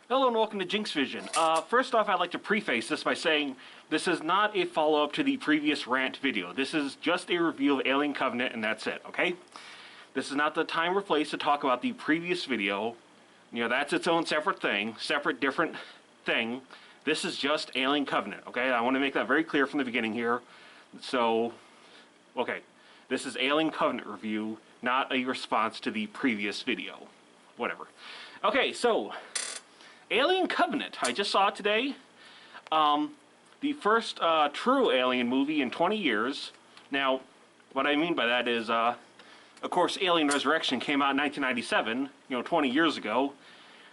Hello and welcome to Jynx-Vision. First off, I'd like to preface this by saying this is not a follow-up to the previous rant video. This is just a review of Alien Covenant and that's it, okay? This is not the time or place to talk about the previous video. You know, that's its own separate thing, different thing. This is just Alien Covenant, okay? I want to make that very clear from the beginning here. So, okay. This is Alien Covenant review, not a response to the previous video. Whatever. Okay, so Alien Covenant. I just saw it today. The first true Alien movie in 20 years. Now, what I mean by that is, of course, Alien Resurrection came out in 1997, 20 years ago.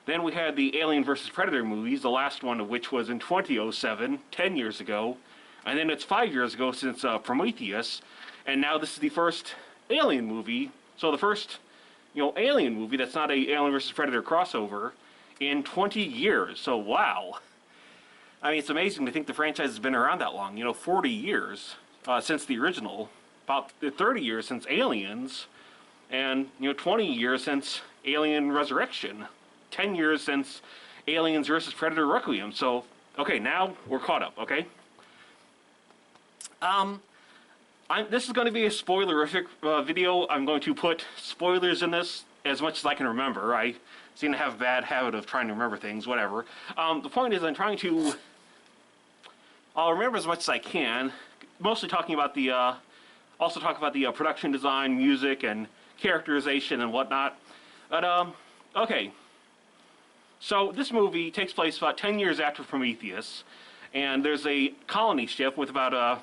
Then we had the Alien vs. Predator movies, the last one of which was in 2007, 10 years ago. And then it's 5 years ago since Prometheus. And now this is the first Alien movie. So the first, Alien movie that's not a Alien vs. Predator crossover in 20 years. So wow. I mean, it's amazing to think the franchise has been around that long. 40 years since the original, about 30 years since Aliens, and 20 years since Alien Resurrection, 10 years since Aliens vs. Predator Requiem. So okay, now we're caught up. Okay. This is going to be a spoilerific video. I'm going to put spoilers in this as much as I can remember. I seem to have a bad habit of trying to remember things, whatever. The point is I'm trying to... I'll remember as much as I can, mostly talking about the... also talk about the production design, music, and characterization and whatnot. But, okay. So this movie takes place about 10 years after Prometheus, and there's a colony ship with about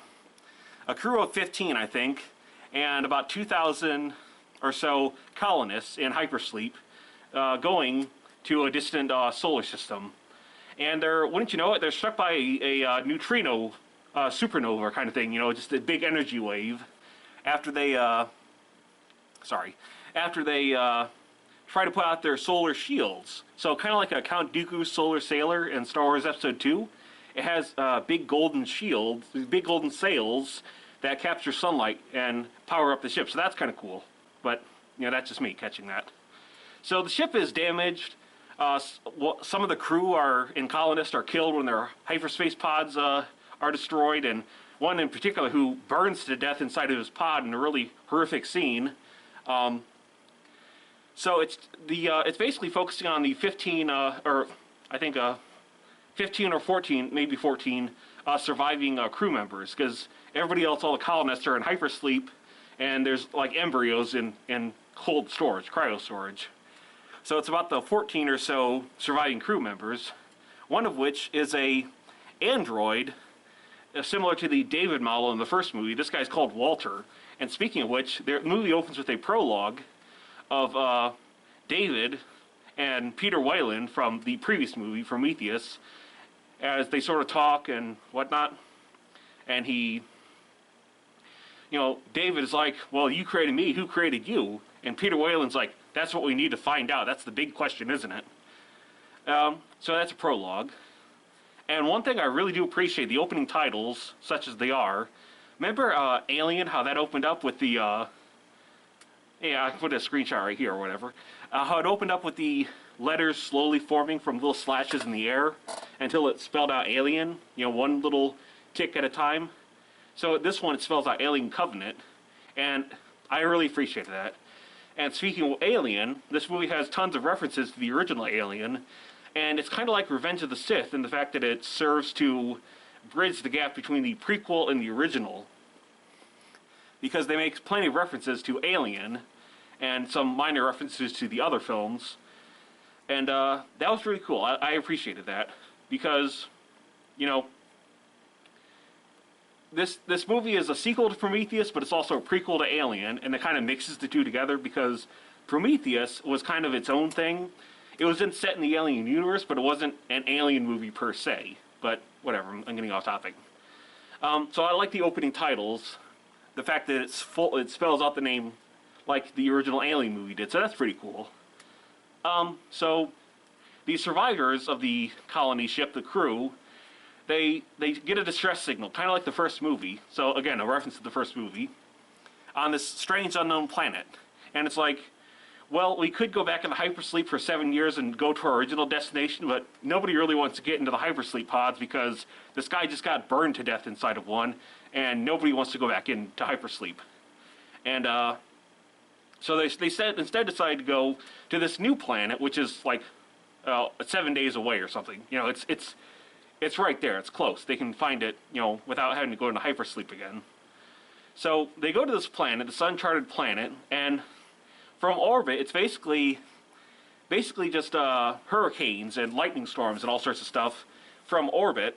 a crew of 15, I think, and about 2,000 or so colonists in hypersleep going to a distant solar system. And they're, wouldn't you know it, they're struck by a neutrino supernova kind of thing, just a big energy wave after they, try to put out their solar shields. So kind of like a Count Dooku's solar sailor in Star Wars Episode 2. It has big golden shields, big golden sails that capture sunlight and power up the ship. So that's kind of cool. But, that's just me catching that. So the ship is damaged. Some of the crew in colonists are killed when their hyperspace pods are destroyed. And one in particular who burns to death inside of his pod in a really horrific scene. So it's basically focusing on the 15, or I think 15 or 14, maybe 14, surviving crew members, because everybody else, all the colonists, are in hypersleep, and there's like embryos in cold storage, cryo storage. So it's about the 14 or so surviving crew members, one of which is a android, similar to the David model in the first movie. This guy's called Walter. And speaking of which, the movie opens with a prologue of David and Peter Weyland from the previous movie, Prometheus, as they sort of talk and whatnot. And he, David is like, well, you created me, who created you? And Peter Weyland's like, that's what we need to find out. That's the big question, isn't it? So that's a prologue. And one thing I really do appreciate, the opening titles, such as they are. Remember Alien, how that opened up with the... yeah, I can put a screenshot right here or whatever. How it opened up with the letters slowly forming from little slashes in the air until it spelled out Alien, one little tick at a time. So this one, it spells out Alien Covenant, and I really appreciated that. And speaking of Alien, this movie has tons of references to the original Alien, and it's kind of like Revenge of the Sith in the fact that it serves to bridge the gap between the prequel and the original, because they make plenty of references to Alien and some minor references to the other films. And that was really cool. I appreciated that because, this movie is a sequel to Prometheus, but it's also a prequel to Alien, and it kind of mixes the two together because Prometheus was kind of its own thing. It was set in the Alien universe, but it wasn't an Alien movie per se. But whatever, I'm getting off topic. So I like the opening titles. The fact that it spells out the name like the original Alien movie did, so that's pretty cool. So the survivors of the colony ship, the crew, they get a distress signal, kind of like the first movie. So again, a reference to the first movie, on this strange unknown planet. And it's like, well, we could go back in the hypersleep for 7 years and go to our original destination, but nobody really wants to get into the hypersleep pods because this guy just got burned to death inside of one, and nobody wants to go back into hypersleep. And so they instead decided to go to this new planet, which is like 7 days away or something. You know, it's right there. It's close. They can find it, you know, without having to go into hypersleep again. So they go to this planet, this uncharted planet, and from orbit, it's basically just hurricanes and lightning storms and all sorts of stuff from orbit,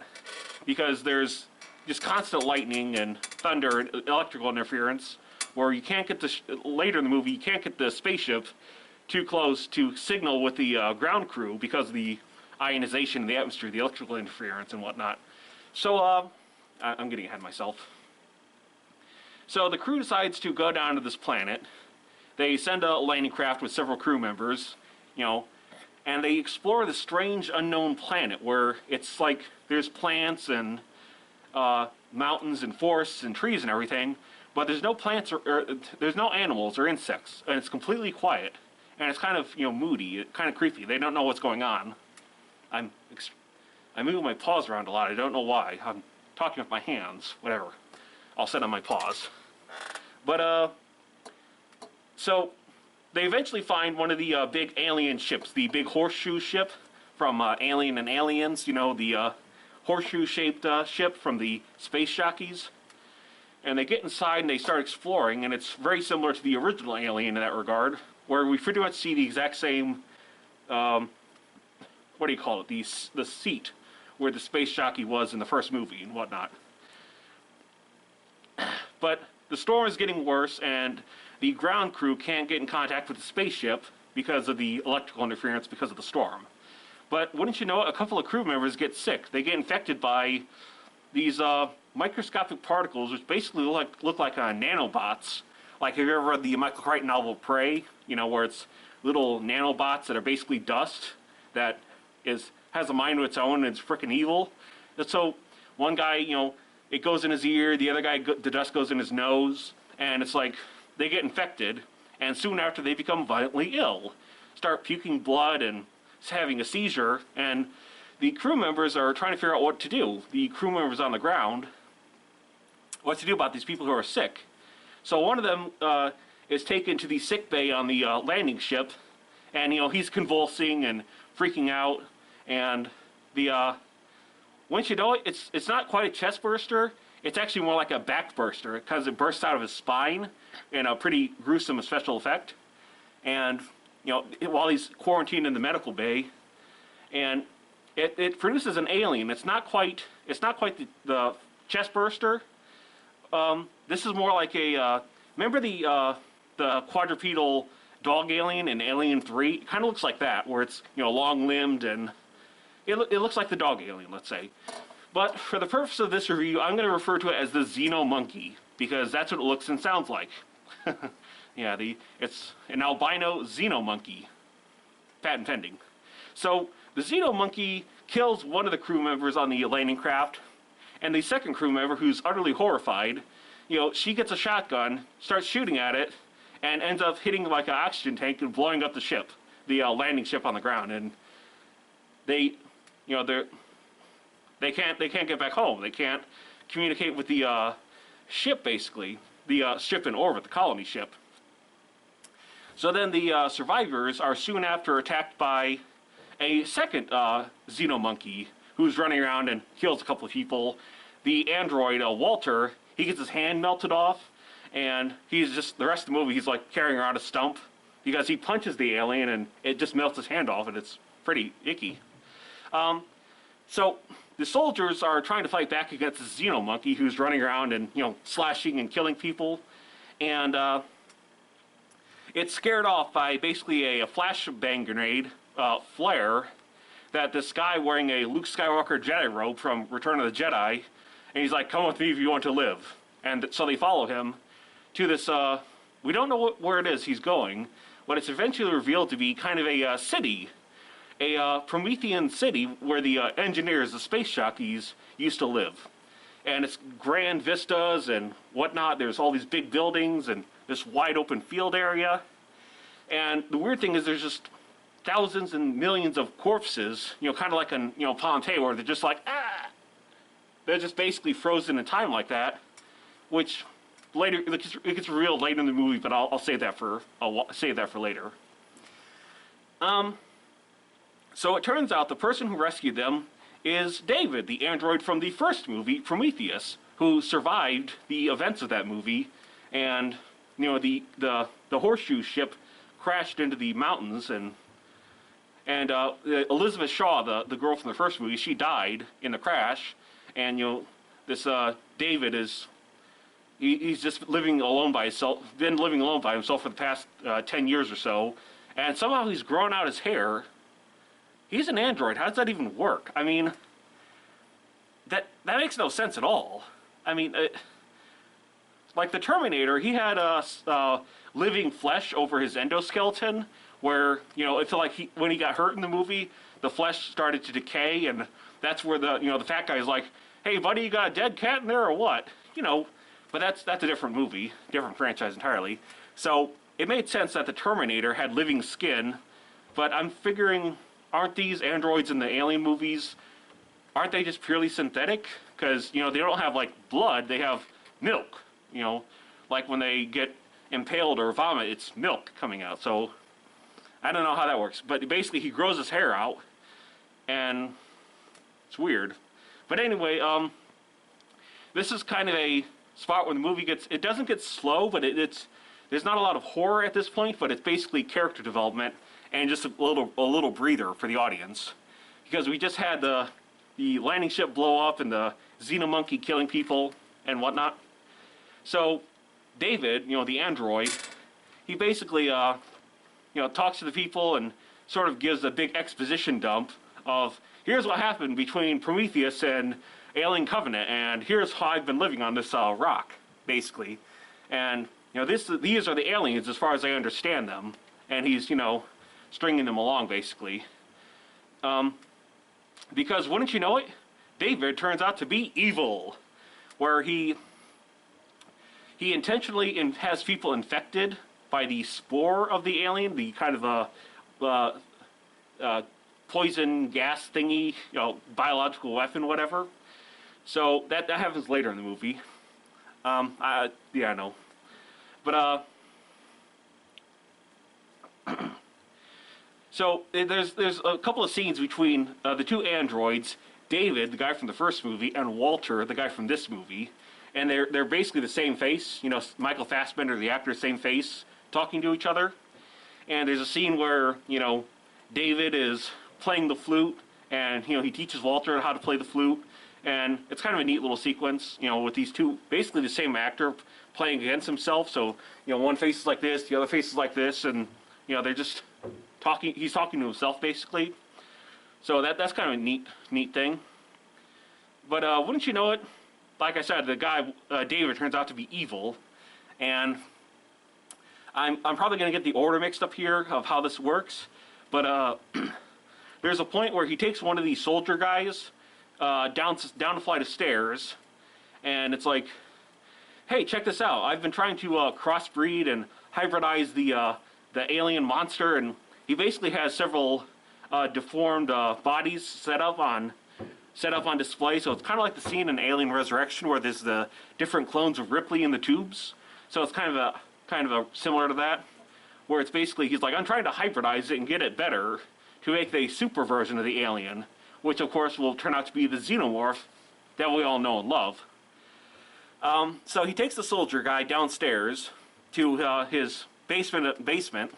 because there's just constant lightning and thunder and electrical interference, where you can't get later in the movie, you can't get the spaceship too close to signal with the ground crew because of the ionization in the atmosphere, the electrical interference and whatnot. So I'm getting ahead of myself. So the crew decides to go down to this planet. They send a landing craft with several crew members, you know, and they explore this strange unknown planet where it's like there's plants and mountains and forests and trees and everything, but there's no plants or there's no animals or insects, and it's completely quiet, and it's kind of, you know, moody, kind of creepy. They don't know what's going on. I'm moving my paws around a lot. I don't know why. I'm talking with my hands. Whatever. I'll set on my paws. But so they eventually find one of the big alien ships, the big horseshoe ship from Alien and Aliens. You know, the horseshoe-shaped ship from the space jockeys. And they get inside and they start exploring, and it's very similar to the original Alien in that regard, where we pretty much see the exact same, what do you call it, the seat where the space jockey was in the first movie and whatnot. But the storm is getting worse, and the ground crew can't get in contact with the spaceship because of the electrical interference because of the storm. But wouldn't you know it, a couple of crew members get sick. They get infected by these microscopic particles, which basically look like nanobots. Like, have you ever read the Michael Crichton novel Prey? You know, where it's little nanobots that are basically dust that has a mind of its own and it's freaking evil. And so one guy, you know, it goes in his ear, the other guy, the dust goes in his nose, and it's like they get infected, and soon after they become violently ill, start puking blood and having a seizure, and the crew members are trying to figure out what to do. The crew members on the ground, what to do about these people who are sick. So one of them is taken to the sick bay on the landing ship, and, you know, he's convulsing and freaking out, and the once you know it, it's not quite a chest burster. It's actually more like a back burster because it bursts out of his spine in a pretty gruesome special effect. And, you know, while he's quarantined in the medical bay, and it produces an alien. It's not quite the chest burster. This is more like a remember the quadrupedal dog alien in Alien 3? It kind of looks like that, where it's, you know, long-limbed, and it looks like the dog alien, let's say. But for the purpose of this review, I'm going to refer to it as the Xenomonkey, because that's what it looks and sounds like. Yeah, it's an albino Xenomonkey. Patent pending. So the Xenomonkey kills one of the crew members on the landing craft, and the second crew member, who's utterly horrified, you know, she gets a shotgun, starts shooting at it, and ends up hitting like an oxygen tank and blowing up the ship, the landing ship on the ground. And they can't get back home. They can't communicate with the ship, basically, the ship in orbit, the colony ship. So then the survivors are soon after attacked by a second Xenomonkey who's running around and kills a couple of people. The android, Walter, he gets his hand melted off, and he's just, the rest of the movie, he's like carrying around a stump because he punches the alien and it just melts his hand off, and it's pretty icky. So the soldiers are trying to fight back against the Xenomonkey who's running around and, you know, slashing and killing people, and it's scared off by basically a flashbang grenade flare that this guy wearing a Luke Skywalker Jedi robe from Return of the Jedi, and he's like, "Come with me if you want to live." And so they follow him to this, we don't know where it is he's going, but it's eventually revealed to be kind of a city, a Promethean city where the engineers, the space jockeys, used to live. And it's grand vistas and whatnot. There's all these big buildings and this wide open field area. And the weird thing is there's just thousands and millions of corpses, kind of like in, Pompeii, where they're just like, ah! They're just basically frozen in time like that, which later, it gets revealed later in the movie, but I'll save that for later. So it turns out the person who rescued them is David, the android from the first movie, Prometheus, who survived the events of that movie, and the horseshoe ship crashed into the mountains, and Elizabeth Shaw, the girl from the first movie, she died in the crash, and this David is he's just living alone by himself, been living alone by himself for the past 10 years or so, and somehow he's grown out his hair. He's an android. How does that even work? I mean, that makes no sense at all. I mean, like the Terminator, he had living flesh over his endoskeleton, where it's like when he got hurt in the movie, the flesh started to decay, and that's where the fat guy's like, "Hey, buddy, you got a dead cat in there or what?" But that's a different movie, different franchise entirely. So it made sense that the Terminator had living skin, but I'm figuring, aren't these androids in the Alien movies, aren't they just purely synthetic? Because, they don't have, like, blood, they have milk, like when they get impaled or vomit, it's milk coming out. So I don't know how that works, but basically he grows his hair out, and it's weird. But anyway, this is kind of a spot where the movie it doesn't get slow, but there's not a lot of horror at this point, but it's basically character development and just a little breather for the audience, because we just had the landing ship blow up and the xenomonkey killing people and whatnot. So David, the android, he basically talks to the people and sort of gives a big exposition dump of, here's what happened between Prometheus and Alien Covenant, and here's how I've been living on this rock, basically. And these are the aliens as far as I understand them, and he's stringing them along, basically. Because wouldn't you know it, David turns out to be evil, where he intentionally has people infected by the spore of the alien, the kind of poison gas thingy, biological weapon, whatever. So that happens later in the movie. I know. But so there's a couple of scenes between the two androids, David, the guy from the first movie, and Walter, the guy from this movie, and they're basically the same face. Michael Fassbender, the actor, same face, talking to each other. And there's a scene where David is playing the flute, and he teaches Walter how to play the flute, and it's kind of a neat little sequence, with these two, basically the same actor playing against himself. So one face is like this, the other face is like this, and they're just talking. He's talking to himself, basically. So that's kind of a neat thing. But wouldn't you know it, like I said, the guy David turns out to be evil, and I'm probably going to get the order mixed up here of how this works. But there's a point where he takes one of these soldier guys down a flight of stairs, and it's like, hey, check this out. I've been trying to crossbreed and hybridize the alien monster, and he basically has several deformed bodies set up on display. So it's kind of like the scene in Alien Resurrection where there's the different clones of Ripley in the tubes. So it's kind of a similar to that, where it's basically he's like, I'm trying to hybridize it and get it better to make the super version of the alien, which of course will turn out to be the xenomorph that we all know and love. So he takes the soldier guy downstairs to his basement,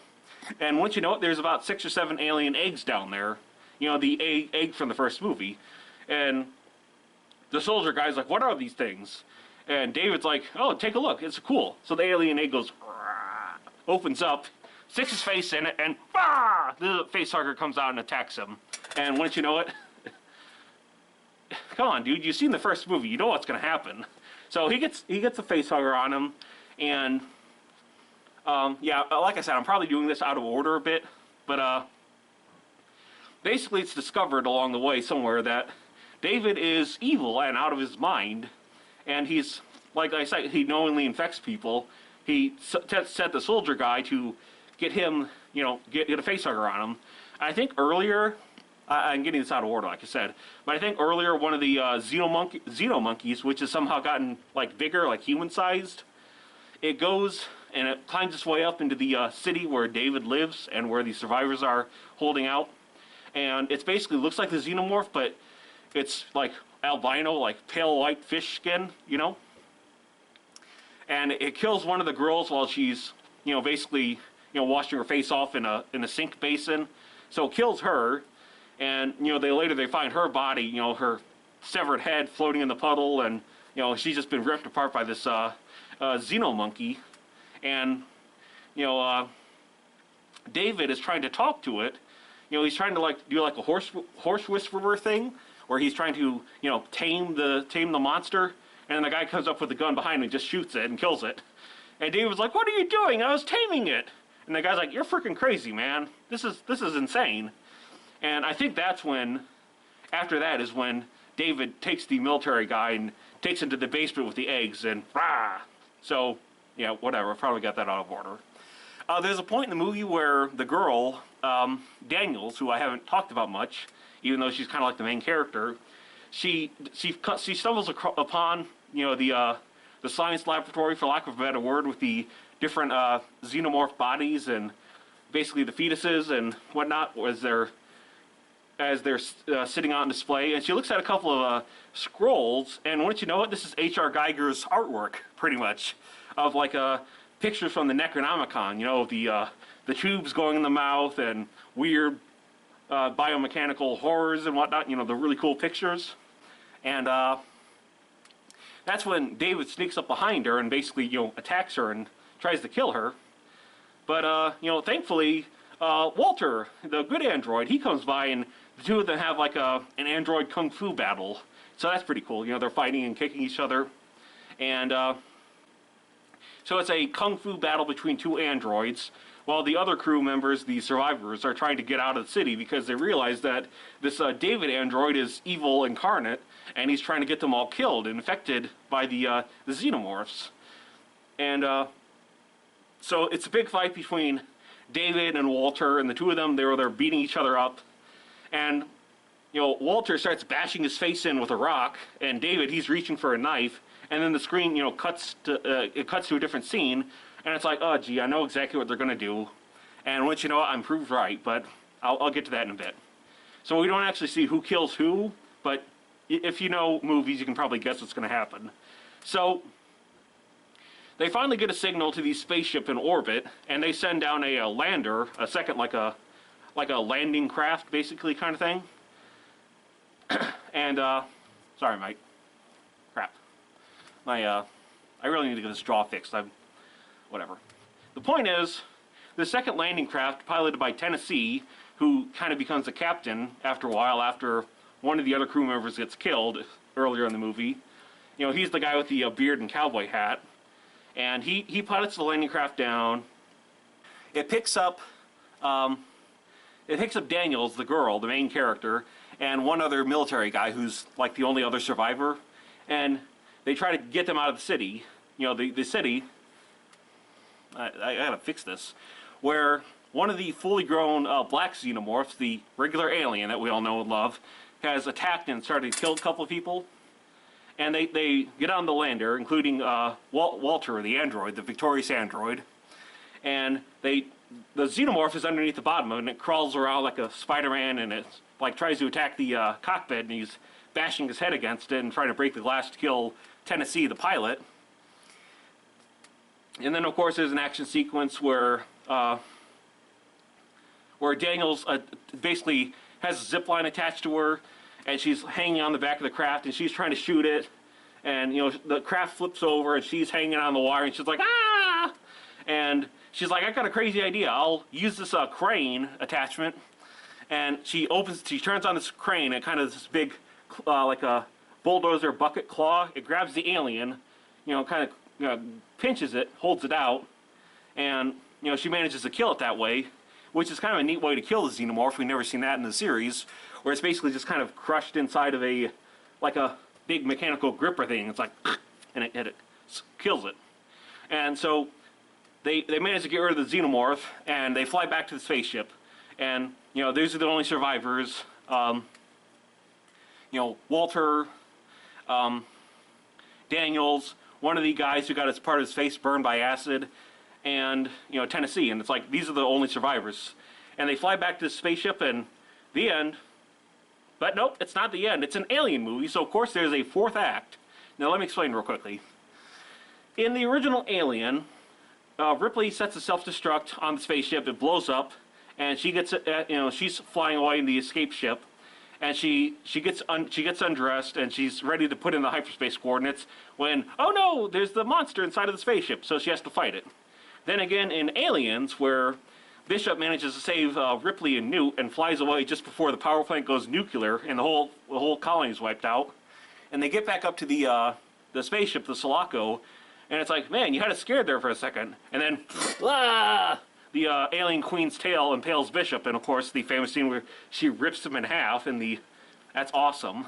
and once you know it, there's about 6 or 7 alien eggs down there. The egg from the first movie. And the soldier guy's like, what are these things? And David's like, oh, take a look, it's cool. So the alien egg goes, opens up, sticks his face in it, and the facehugger comes out and attacks him. And once you know it, come on, dude, you've seen the first movie, you know what's going to happen. So he gets a facehugger on him, and yeah, like I said, I'm probably doing this out of order a bit, but basically it's discovered along the way somewhere that David is evil and out of his mind, and he's, like I said, he knowingly infects people. He set the soldier guy to get him, you know, get a facehugger on him. I think earlier, I'm getting this out of order, like I said, but I think earlier one of the xenommonkeys, which has somehow gotten like bigger, like human-sized, it goes and it climbs its way up into the city where David lives and where the survivors are holding out. And it basically looks like the xenomorph, but it's like albino, like pale white fish skin, you know. And it kills one of the girls while she's, you know, basically, you know, washing her face off in a sink basin. So it kills her, and you know, they find her body, you know, her severed head floating in the puddle, and you know, she's just been ripped apart by this xenomonkey. And you know, David is trying to talk to it. You know, he's trying to like do like a horse whisperer thing, where he's trying to, you know, tame the monster. And then the guy comes up with a gun behind him and just shoots it and kills it. And David's like, "What are you doing? I was taming it." And the guy's like, "You're freaking crazy, man. This is insane." And I think that's when, after that is when David takes the military guy and takes him to the basement with the eggs and rah. So, yeah, whatever. Probably got that out of order. There's a point in the movie where the girl, Daniels, who I haven't talked about much, even though she's kind of like the main character, she stumbles upon, you know, the science laboratory, for lack of a better word, with the different xenomorph bodies and basically the fetuses and whatnot as they're sitting on display. And she looks at a couple of scrolls, and once you know it, this is H.R. Geiger's artwork, pretty much, of like pictures from the Necronomicon. You know, the tubes going in the mouth and weird biomechanical horrors and whatnot. You know, the really cool pictures. And that's when David sneaks up behind her and basically, you know, attacks her and tries to kill her. But, you know, thankfully, Walter, the good android, he comes by, and the two of them have like an android kung fu battle. So that's pretty cool. You know, they're fighting and kicking each other. And so it's a kung fu battle between two androids, while the other crew members, the survivors, are trying to get out of the city because they realize that this David android is evil incarnate, and he's trying to get them all killed and infected by the xenomorphs. And so it's a big fight between David and Walter, and the two of them, they're beating each other up. And, you know, Walter starts bashing his face in with a rock, and David, he's reaching for a knife, and then the screen, you know, cuts to a different scene, and it's like, oh, gee, I know exactly what they're going to do. And once you know it, I'm proved right, but I'll get to that in a bit. So we don't actually see who kills who, but if you know movies, you can probably guess what's going to happen. So they finally get a signal to the spaceship in orbit, and they send down a lander, a second, like a landing craft, basically, kind of thing. And, sorry, Mike. Crap. I really need to get this jaw fixed. Whatever. The point is, the second landing craft, piloted by Tennessee, who kind of becomes the captain after a while, after one of the other crew members gets killed earlier in the movie. You know, he's the guy with the beard and cowboy hat. And he pilots the landing craft down. It picks up Daniels, the girl, the main character, and one other military guy who's like the only other survivor. And they try to get them out of the city. You know, the city, I gotta fix this, where one of the fully grown black xenomorphs, the regular alien that we all know and love, has attacked and started to kill a couple of people. And they get on the lander, including Walter, the android, the victorious android. And the xenomorph is underneath the bottom of it, and it crawls around like a Spider-Man, and it like tries to attack the cockpit, and he's bashing his head against it and trying to break the glass to kill Tennessee, the pilot. And then, of course, there's an action sequence where Daniels basically has a zip line attached to her, and she's hanging on the back of the craft, and she's trying to shoot it, and, you know, the craft flips over, and she's hanging on the wire, and she's like, ah! And she's like, I got a crazy idea. I'll use this crane attachment, and she turns on this crane, and kind of this big, like a bulldozer bucket claw. It grabs the alien, you know, kind of, you know, pinches it, holds it out, and, you know, she manages to kill it that way, which is kind of a neat way to kill the xenomorph. We've never seen that in the series, where it's basically just kind of crushed inside of like a big mechanical gripper thing. It's like, and it kills it. And so they manage to get rid of the xenomorph, and they fly back to the spaceship. And, you know, these are the only survivors. You know, Walter, Daniels, one of the guys who got his part of his face burned by acid, and, you know, Tennessee. And it's like, these are the only survivors. And they fly back to the spaceship, and the end. But nope, it's not the end. It's an alien movie, so of course there's a fourth act. Now let me explain real quickly. In the original Alien, Ripley sets a self-destruct on the spaceship. It blows up, and she gets, you know, she's flying away in the escape ship, and she gets undressed, and she's ready to put in the hyperspace coordinates. When, oh no, there's the monster inside of the spaceship, so she has to fight it. Then again, in Aliens, where Bishop manages to save Ripley and Newt and flies away just before the power plant goes nuclear and the whole colony is wiped out, and they get back up to the spaceship, the Sulaco. And it's like, man, you had us scared there for a second. And then, ah, the alien queen's tail impales Bishop. And, of course, the famous scene where she rips him in half. And that's awesome.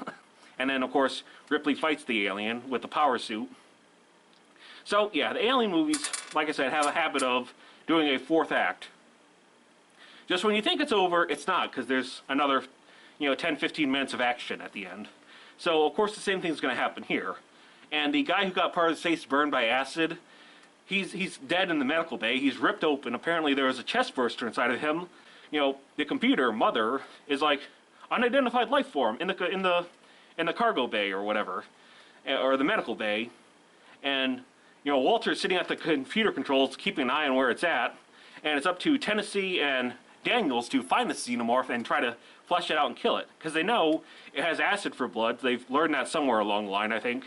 And then, of course, Ripley fights the alien with the power suit. So, yeah, the alien movies, like I said, have a habit of doing a fourth act. Just when you think it's over, it's not. Because there's another, you know, 10, 15 minutes of action at the end. So, of course, the same thing's going to happen here. And the guy who got part of his face burned by acid, he's dead in the medical bay. He's ripped open. Apparently there was a chest burster inside of him. You know, the computer, Mother, is like, unidentified life form in the cargo bay or whatever, or the medical bay. And, you know, Walter's sitting at the computer controls keeping an eye on where it's at. And it's up to Tennessee and Daniels to find the xenomorph and try to flesh it out and kill it. Because they know it has acid for blood. They've learned that somewhere along the line, I think.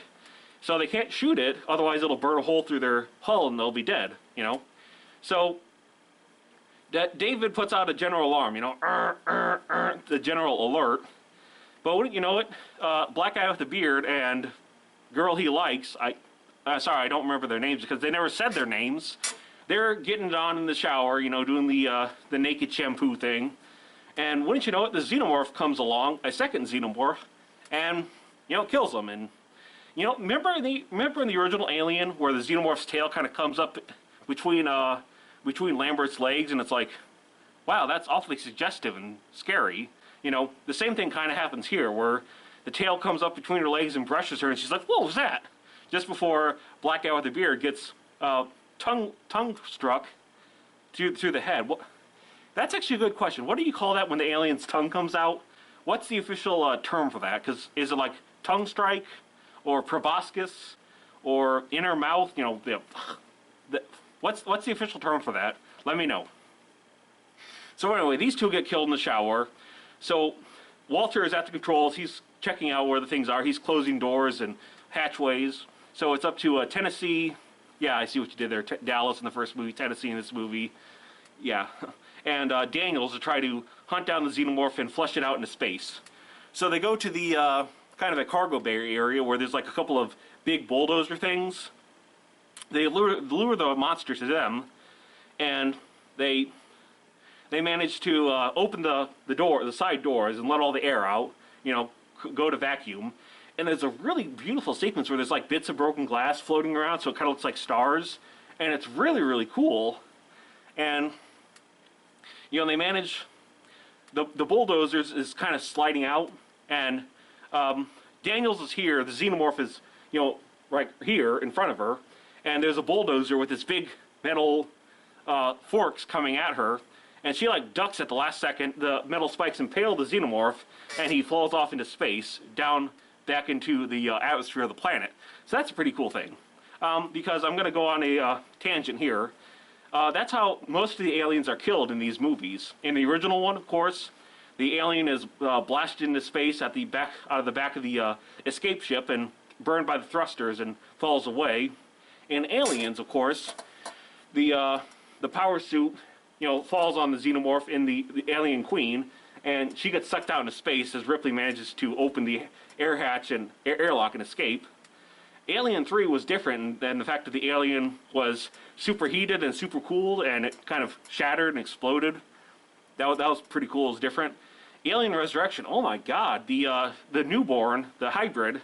So they can't shoot it, otherwise it'll burn a hole through their hull and they'll be dead, you know? So, David puts out a general alarm, you know, the general alert. But wouldn't you know it, black guy with a beard and girl he likes, sorry, I don't remember their names because they never said their names. They're getting it on in the shower, you know, doing the naked shampoo thing. And wouldn't you know it, the xenomorph comes along, a second xenomorph, and, you know, kills them. And you know, remember in the original Alien where the xenomorph's tail kind of comes up between Lambert's legs, and it's like, wow, that's awfully suggestive and scary. You know, the same thing kind of happens here, where the tail comes up between her legs and brushes her, and she's like, what was that? Just before black guy with the beard gets tongue struck through the head. That's actually a good question. What do you call that when the alien's tongue comes out? What's the official term for that? Because is it like tongue strike? Or proboscis, or inner mouth, you know, what's the official term for that? Let me know. So anyway, these two get killed in the shower. So Walter is at the controls. He's checking out where the things are. He's closing doors and hatchways. So it's up to Tennessee. Yeah, I see what you did there. Dallas in the first movie, Tennessee in this movie. Yeah. And Daniels to try to hunt down the xenomorph and flush it out into space. So they go to the kind of a cargo bay area where there's like a couple of big bulldozer things. They lure the monster to them, and they manage to open the side doors and let all the air out, you know, go to vacuum. And there's a really beautiful sequence where there's like bits of broken glass floating around, so it kind of looks like stars, and it's really, really cool. And, you know, they manage, the bulldozer is kind of sliding out, and Daniels is here, the xenomorph is, you know, right here in front of her, and there's a bulldozer with this big metal forks coming at her, and she like ducks at the last second. The metal spikes impale the xenomorph, and he falls off into space, down back into the atmosphere of the planet. So that's a pretty cool thing. Because I'm going to go on a tangent here. That's how most of the aliens are killed in these movies. In the original one, of course, the alien is blasted into space out of the back of the escape ship and burned by the thrusters and falls away. In Aliens, of course, the power suit, you know, falls on the xenomorph in the alien queen, and she gets sucked out into space as Ripley manages to open the air hatch and airlock and escape. Alien 3 was different than the fact that the alien was superheated and super cooled, and it kind of shattered and exploded. That was pretty cool. It was different. Alien Resurrection, oh my god, the newborn, the hybrid,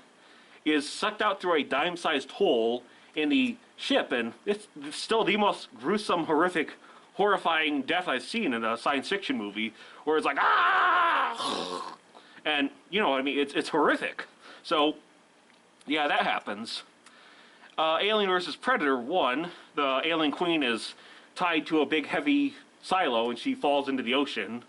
is sucked out through a dime-sized hole in the ship, and it's still the most gruesome, horrific, horrifying death I've seen in a science fiction movie, where it's like, ah! And, you know, I mean, it's horrific. So, yeah, that happens. Alien vs. Predator 1, the alien queen is tied to a big, heavy silo, and she falls into the ocean.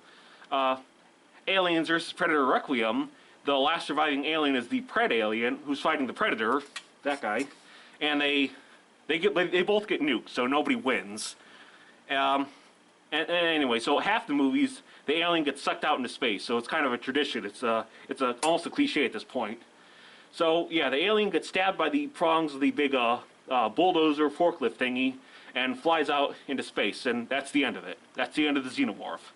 Aliens vs. Predator Requiem, the last surviving alien is the Pred alien, who's fighting the Predator, that guy, and they both get nuked, so nobody wins. And anyway, so half the movies, the alien gets sucked out into space, so it's kind of a tradition. It's almost a cliche at this point. So yeah, the alien gets stabbed by the prongs of the big bulldozer forklift thingy, and flies out into space, and that's the end of it. That's the end of the xenomorph.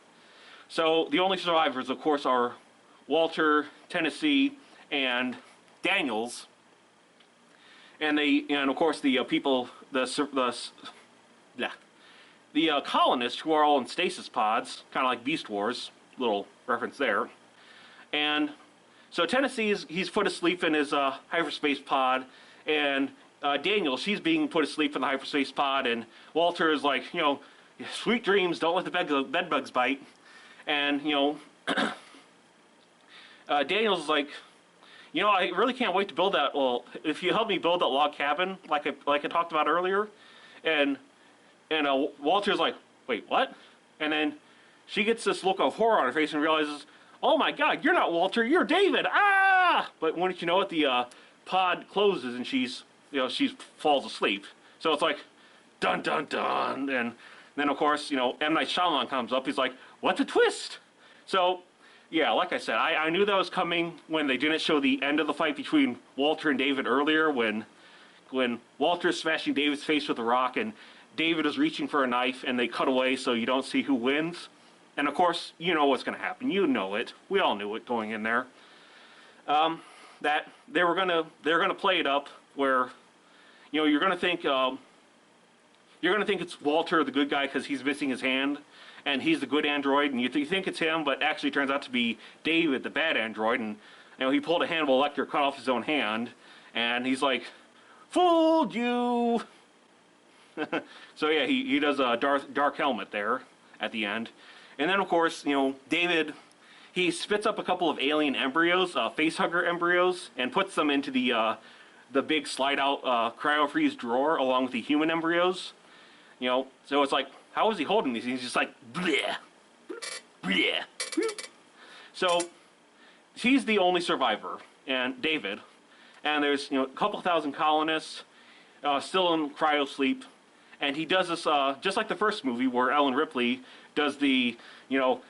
So the only survivors, of course, are Walter, Tennessee, and Daniels, and of course the people, the colonists, who are all in stasis pods, kind of like Beast Wars, little reference there. And so Tennessee he's put asleep in his hyperspace pod, and Daniel, she's being put asleep in the hyperspace pod, and Walter is like, you know, sweet dreams, don't let the bed bugs bite. And, you know, Daniel's like, you know, I really can't wait to build that. Well, if you help me build that log cabin, like I talked about earlier, and Walter's like, wait, what? And then she gets this look of horror on her face and realizes, oh my God, you're not Walter, you're David. Ah! But wouldn't you know it, the pod closes and she falls asleep. So it's like, dun dun dun. And then of course, you know, M. Night Shyamalan comes up. He's like, what's a twist? So yeah, like I said, I knew that was coming when they didn't show the end of the fight between Walter and David earlier, when Walter's smashing David's face with a rock and David is reaching for a knife, and they cut away so you don't see who wins. And of course, you know what's going to happen. You know it. We all knew it going in there. That they're gonna play it up where, you know, you're gonna think it's Walter, the good guy, because he's missing his hand, and he's the good android, and you think it's him, but actually it turns out to be David, the bad android, and you know, he pulled a Hannibal Lecter, cut off his own hand, and he's like, fooled you. So yeah, he does a dark helmet there at the end. And then of course, you know, David, he spits up a couple of alien embryos, facehugger embryos, and puts them into the big slide out cryo-freeze drawer along with the human embryos. You know, so it's like, how is he holding these? He's just like, bleh, bleh. So he's the only survivor, and David. And there's, you know, a couple thousand colonists still in cryo sleep. And he does this just like the first movie where Ellen Ripley does the, you know,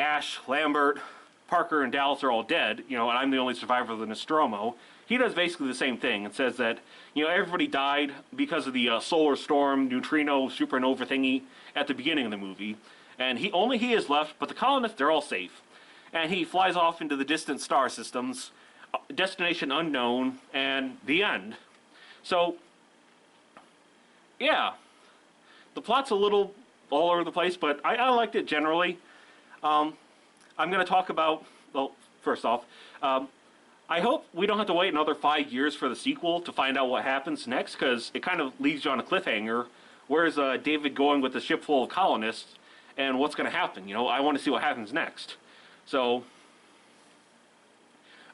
Ash, Lambert, Parker, and Dallas are all dead, you know, and I'm the only survivor of the Nostromo. He does basically the same thing and says that, you know, everybody died because of the solar storm, neutrino, supernova thingy at the beginning of the movie. And only he is left, but the colonists, they're all safe. And he flies off into the distant star systems, destination unknown, and the end. So, yeah, the plot's a little all over the place, but I liked it generally. I'm going to talk about, well, first off, I hope we don't have to wait another 5 years for the sequel to find out what happens next, because it kind of leaves you on a cliffhanger. Where's David going with the ship full of colonists, and what's going to happen? You know, I want to see what happens next. So,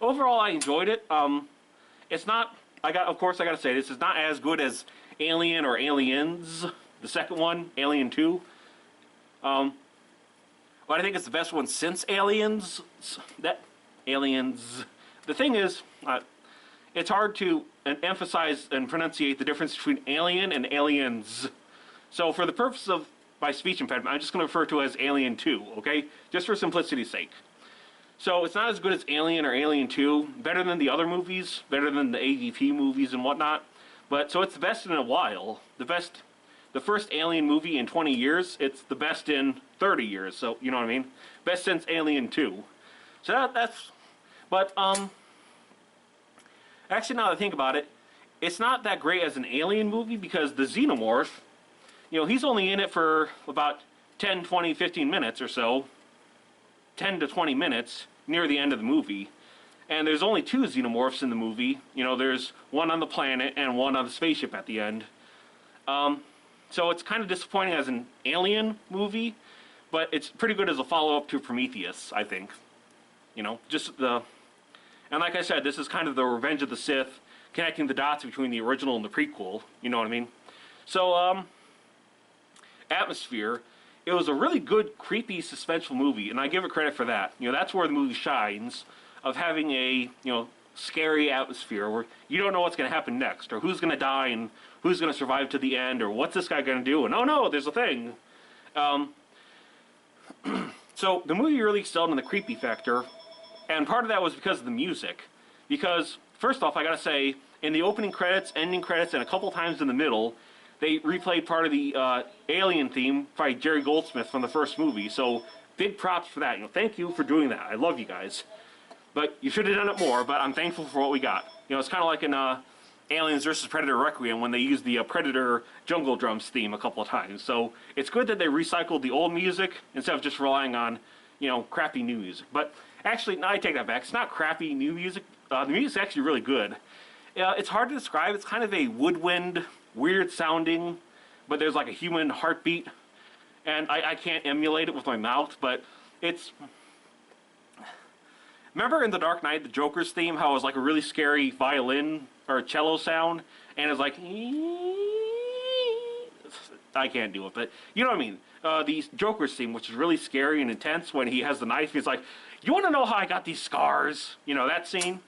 overall, I enjoyed it. It's not, of course, I got to say, this is not as good as Alien or Aliens, the second one, Alien 2. But I think it's the best one since Aliens. Aliens. The thing is, it's hard to emphasize and pronunciate the difference between Alien and Aliens. So for the purpose of my speech impediment, I'm just going to refer to it as Alien 2, okay? Just for simplicity's sake. So it's not as good as Alien or Alien 2, better than the other movies, better than the AVP movies and whatnot. But, so it's the best in a while. The first Alien movie in 20 years, it's the best in 30 years, so, you know what I mean? Best since Alien 2. So but, actually, now that I think about it, it's not that great as an Alien movie, because the Xenomorph, you know, he's only in it for about 10, 20, 15 minutes or so. 10 to 20 minutes near the end of the movie. And there's only 2 Xenomorphs in the movie. You know, there's one on the planet and one on the spaceship at the end. So it's kind of disappointing as an Alien movie, but it's pretty good as a follow-up to Prometheus, I think. You know, just the... And like I said, this is kind of the Revenge of the Sith, connecting the dots between the original and the prequel, you know what I mean? So, atmosphere, it was a really good, creepy, suspenseful movie, and I give it credit for that. You know, that's where the movie shines, of having a, you know, scary atmosphere where you don't know what's going to happen next, or who's going to die, and who's going to survive to the end, or what's this guy going to do, and oh no, there's a thing. So the movie really excelled in the creepy factor, and part of that was because of the music. Because, first off, I gotta say, in the opening credits, ending credits, and a couple times in the middle, they replayed part of the Alien theme by Jerry Goldsmith from the first movie, so big props for that. You know, thank you for doing that. I love you guys. But you should have done it more, but I'm thankful for what we got. You know, it's kind of like in Aliens vs. Predator Requiem when they used the Predator Jungle Drums theme a couple of times. So it's good that they recycled the old music instead of just relying on, you know, crappy new music. But actually, no, I take that back. It's not crappy new music. The music's actually really good. It's hard to describe. It's kind of a woodwind, weird sounding, but there's like a human heartbeat. And I can't emulate it with my mouth, but it's... Remember in The Dark Knight, the Joker's theme, how it was like a really scary violin or cello sound? And it's like... I can't do it, but you know what I mean. The Joker's theme, which is really scary and intense when he has the knife, he's like, you want to know how I got these scars? You know, that scene?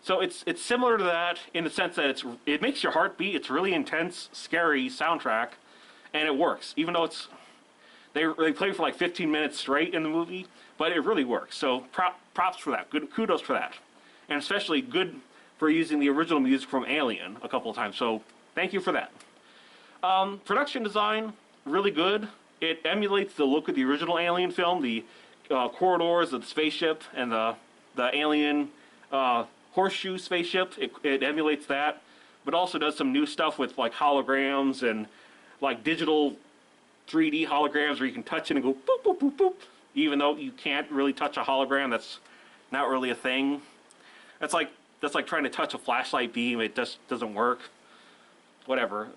So it's similar to that in the sense that it makes your heart beat. It's really intense, scary soundtrack, and it works. Even though it's... They play for like 15 minutes straight in the movie, but it really works. So props for that. Good kudos for that. And especially good for using the original music from Alien a couple of times. So thank you for that. Production design, really good. It emulates the look of the original Alien film, the corridors of the spaceship and the alien horseshoe spaceship. It emulates that, but also does some new stuff with like holograms and like digital 3D holograms where you can touch it and go boop, boop, boop, boop. Even though you can't really touch a hologram, that's not really a thing. That's like trying to touch a flashlight beam. It just doesn't work. Whatever.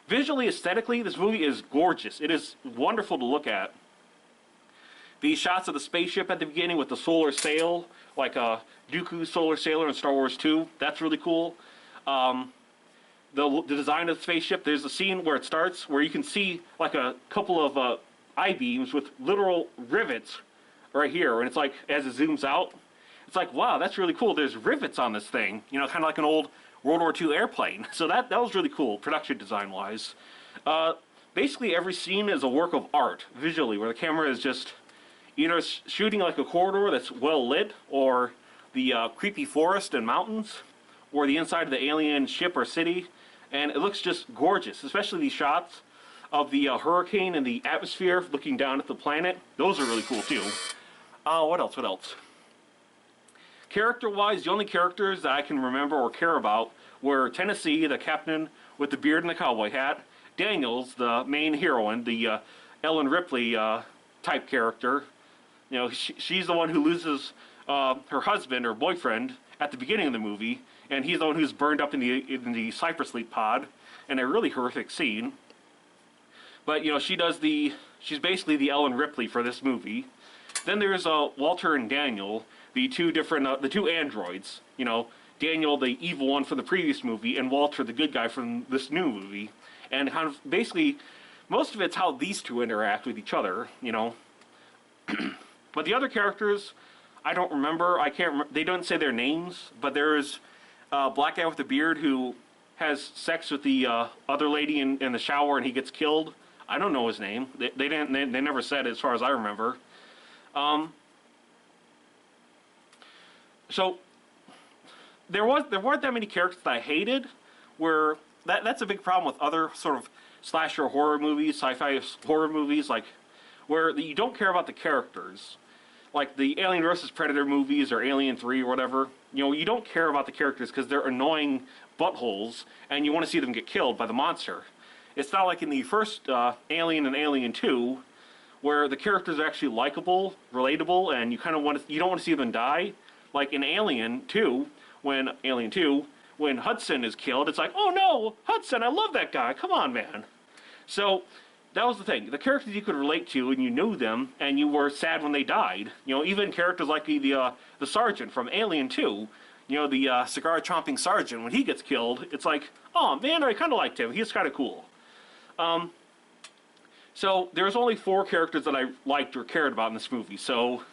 Visually, aesthetically, this movie is gorgeous. It is wonderful to look at. These shots of the spaceship at the beginning with the solar sail, like Dooku's solar sailor in Star Wars 2, that's really cool. The design of the spaceship, there's a scene where it starts where you can see like a couple of I-beams with literal rivets right here, and it's like, as it zooms out, it's like, wow, that's really cool. There's rivets on this thing, you know, kind of like an old World War II airplane. So that was really cool, production design-wise. Basically, every scene is a work of art, visually, where the camera is just either shooting like a corridor that's well lit, or the creepy forest and mountains, or the inside of the alien ship or city, and it looks just gorgeous, especially these shots of the hurricane and the atmosphere looking down at the planet. Those are really cool too. What else? Character-wise, the only characters that I can remember or care about were Tennessee, the captain with the beard and the cowboy hat, Daniels, the main heroine, the Ellen Ripley type character. You know, she's the one who loses her husband or boyfriend at the beginning of the movie, and he's the one who's burned up in the Cypress Leaf pod, in a really horrific scene. But you know, she's basically the Ellen Ripley for this movie. Then there's Walter and Daniel, the two androids. You know, Daniel, the evil one from the previous movie, and Walter, the good guy from this new movie. And kind of basically, most of it's how these two interact with each other. You know, but the other characters, I don't remember. I can't remember. They don't say their names, but there's a black guy with a beard who has sex with the other lady in the shower, and he gets killed. I don't know his name. They never said it, as far as I remember. So there weren't that many characters that I hated. Where that's a big problem with other sort of slasher horror movies, sci-fi horror movies, like where you don't care about the characters. Like the Alien vs. Predator movies or Alien 3 or whatever, you know, you don't care about the characters because they're annoying buttholes and you want to see them get killed by the monster. It's not like in the first Alien and Alien 2 where the characters are actually likable, relatable, and you kind of you don't want to see them die. Like in Alien 2, when when Hudson is killed, it's like, oh no, Hudson, I love that guy. Come on, man. So that was the thing. The characters you could relate to, and you knew them, and you were sad when they died. You know, even characters like the sergeant from Alien 2, you know, the cigar-chomping sergeant, when he gets killed, it's like, oh man, I kind of liked him. He's kind of cool. So there's only 4 characters that I liked or cared about in this movie. So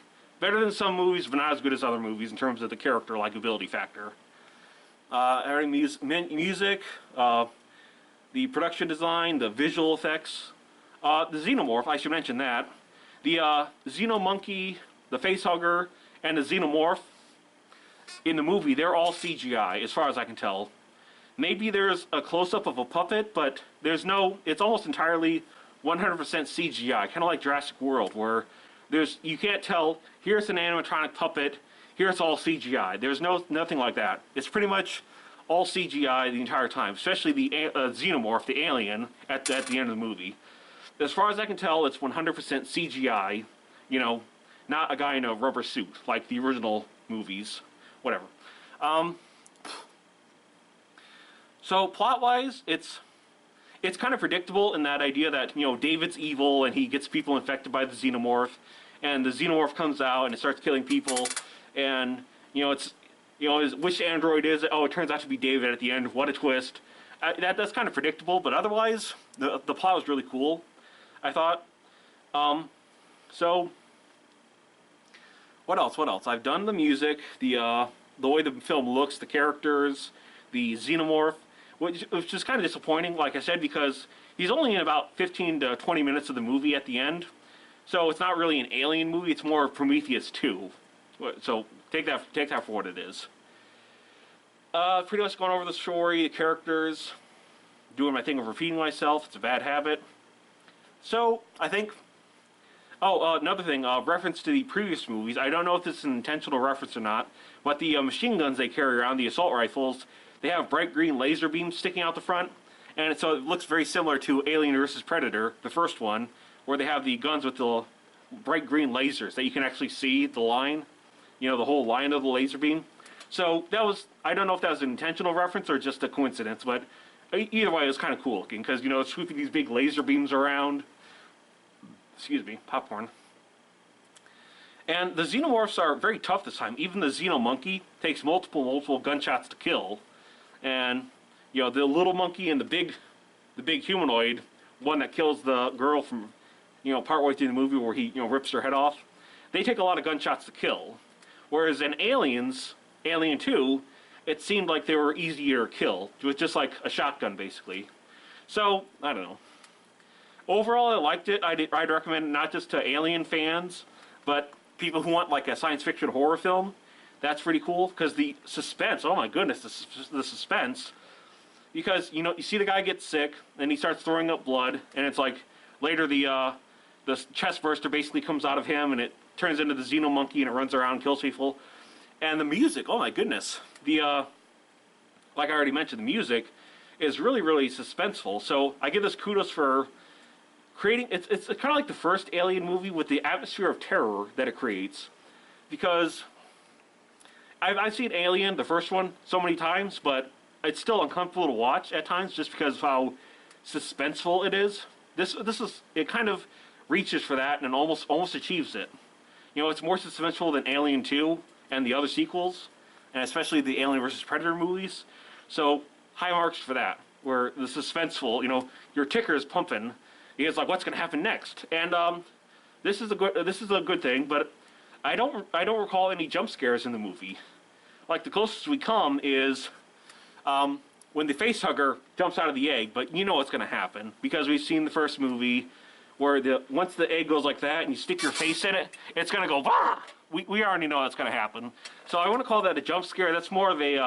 better than some movies, but not as good as other movies in terms of the character likability factor. Music, the production design, the visual effects, the xenomorph, I should mention that. The xenomonkey, the facehugger, and the xenomorph in the movie, they're all CGI, as far as I can tell. Maybe there's a close-up of a puppet, but there's no, it's almost entirely 100% CGI, kind of like Jurassic World, where you can't tell, here's an animatronic puppet, here's all CGI. There's nothing like that. It's pretty much all CGI the entire time, especially the xenomorph, the alien, at the end of the movie. As far as I can tell, it's 100% CGI, you know, not a guy in a rubber suit, like the original movies, whatever. So plot-wise, it's kind of predictable in that idea that, you know, David's evil and he gets people infected by the xenomorph, and the xenomorph comes out and it starts killing people, and, you know, it's, you know, which android is it? Oh, it turns out to be David at the end. What a twist. That's kind of predictable, but otherwise, the plot was really cool, I thought. So, what else? I've done the music, the way the film looks, the characters, the xenomorph, which is kind of disappointing, like I said, because he's only in about 15 to 20 minutes of the movie at the end. So it's not really an Alien movie, it's more Prometheus 2. So take that for what it is. Pretty much going over the story, the characters, doing my thing of repeating myself. It's a bad habit. So, I think... Oh, another thing, reference to the previous movies. I don't know if this is an intentional reference or not, but the machine guns they carry around, the assault rifles, they have bright green laser beams sticking out the front, and so it looks very similar to Alien vs. Predator, the first one, where they have the guns with the bright green lasers that you can actually see the line, you know, the whole line of the laser beam. So that was, I don't know if that was an intentional reference or just a coincidence, but either way it was kind of cool looking, because, you know, it's swooping these big laser beams around. Excuse me, popcorn. And the xenomorphs are very tough this time. Even the xenomonkey takes multiple gunshots to kill. And, you know, the little monkey and the big humanoid, one that kills the girl from, you know, partway through the movie where he, you know, rips her head off, they take a lot of gunshots to kill. Whereas in Alien 2, it seemed like they were easier to kill, with just like a shotgun, basically. So, I don't know. Overall, I liked it. I'd recommend it not just to Alien fans, but people who want like a science fiction horror film. That's pretty cool, because the suspense, oh my goodness, the suspense. Because, you know, you see the guy get sick, and he starts throwing up blood, and it's like, later the chest burster basically comes out of him, and it turns into the xenomonkey, and it runs around and kills people. And the music, oh my goodness. Like I already mentioned, the music is really, really suspenseful. So I give this kudos for creating, it's kind of like the first Alien movie with the atmosphere of terror that it creates. Because I've seen Alien, the first one, so many times, but it's still uncomfortable to watch at times just because of how suspenseful it is. It kind of reaches for that and almost achieves it. You know, it's more suspenseful than Alien 2 and the other sequels, and especially the Alien vs. Predator movies. So, high marks for that, where the suspenseful, you know, your ticker is pumping. It's like, what's going to happen next? And this is a good thing, but I don't recall any jump scares in the movie. Like, the closest we come is when the facehugger jumps out of the egg, but you know what's going to happen because we've seen the first movie where once the egg goes like that and you stick your face in it, it's going to go, bah! We already know that's going to happen. So I want to call that a jump scare. That's more of a,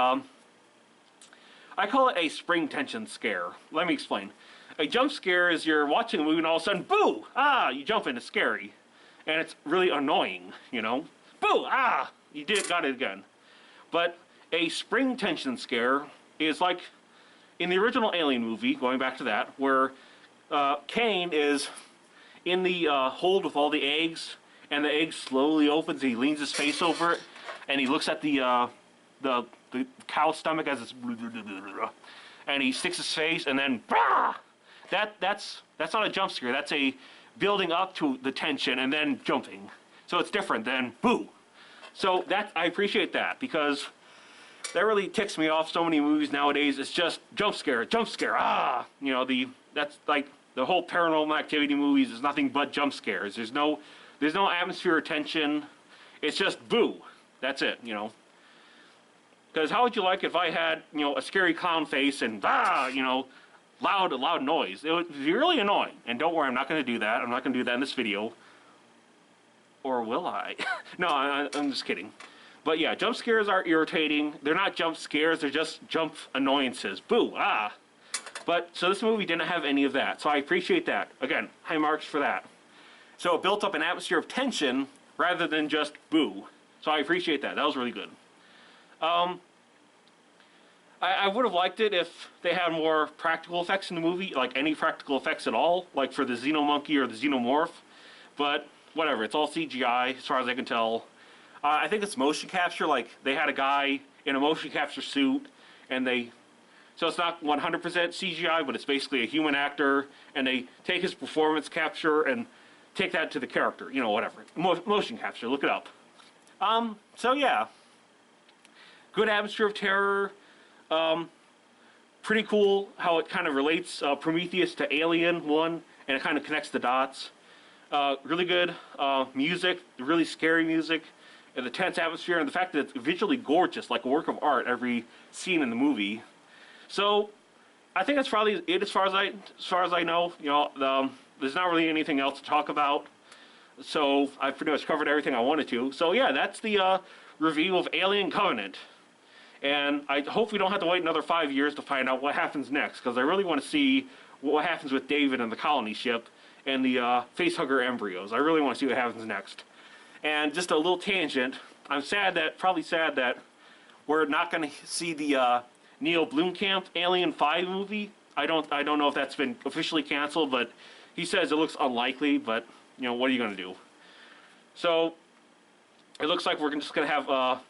I call it a spring tension scare. Let me explain. A jump scare is you're watching a movie and all of a sudden, boo! Ah! You jump in, it's scary. And it's really annoying, you know? Boo! Ah! You got it again. But a spring tension scare is like in the original Alien movie, going back to that, where Kane is in the hold with all the eggs, and the egg slowly opens, and he leans his face over it, and he looks at the the cow's stomach as it's, and he sticks his face, and then that's not a jump scare. That's a building up to the tension and then jumping. So it's different than boo. So that I appreciate that, because that really ticks me off. So many movies nowadays, it's just jump scare, you know, that's like the whole Paranormal Activity movies is nothing but jump scares. There's no atmosphere or tension. It's just boo. That's it, you know. Because how would you like if I had, you know, a scary clown face and you know, loud noise? It would be really annoying. And don't worry, I'm not going to do that. I'm not going to do that in this video. Or will I? No, I'm just kidding. But yeah, jump scares are irritating. They're not jump scares, they're just jump annoyances. Boo, But, so this movie didn't have any of that, so I appreciate that. Again, high marks for that. So it built up an atmosphere of tension rather than just boo. So I appreciate that. That was really good. I would have liked it if they had more practical effects in the movie, like any practical effects at all, like for the Xenomonkey or the Xenomorph. But whatever, it's all CGI as far as I can tell. I think it's motion capture, like they had a guy in a motion capture suit, and so it's not 100% CGI, but it's basically a human actor, and they take his performance capture and take that to the character, you know, whatever. Motion capture, look it up. So yeah, good atmosphere of terror. Pretty cool how it kind of relates Prometheus to Alien 1, and it kind of connects the dots. Really good music, really scary music, and the tense atmosphere, and the fact that it's visually gorgeous, like a work of art, every scene in the movie. So, I think that's probably it as far as I know. You know, there's not really anything else to talk about. So, I've pretty much covered everything I wanted to. So yeah, that's the review of Alien Covenant. And I hope we don't have to wait another 5 years to find out what happens next, because I really want to see what happens with David and the colony ship and the facehugger embryos. I really want to see what happens next. And just a little tangent, probably sad that we're not going to see the Neil Blomkamp Alien 5 movie. I don't know if that's been officially canceled, but he says it looks unlikely, but, you know, what are you going to do? So, it looks like we're just going to have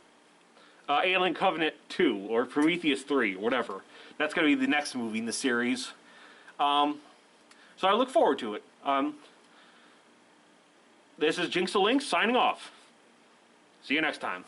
Alien Covenant 2, or Prometheus 3, or whatever. That's going to be the next movie in the series. So I look forward to it. This is Jynx the Lynx signing off. See you next time.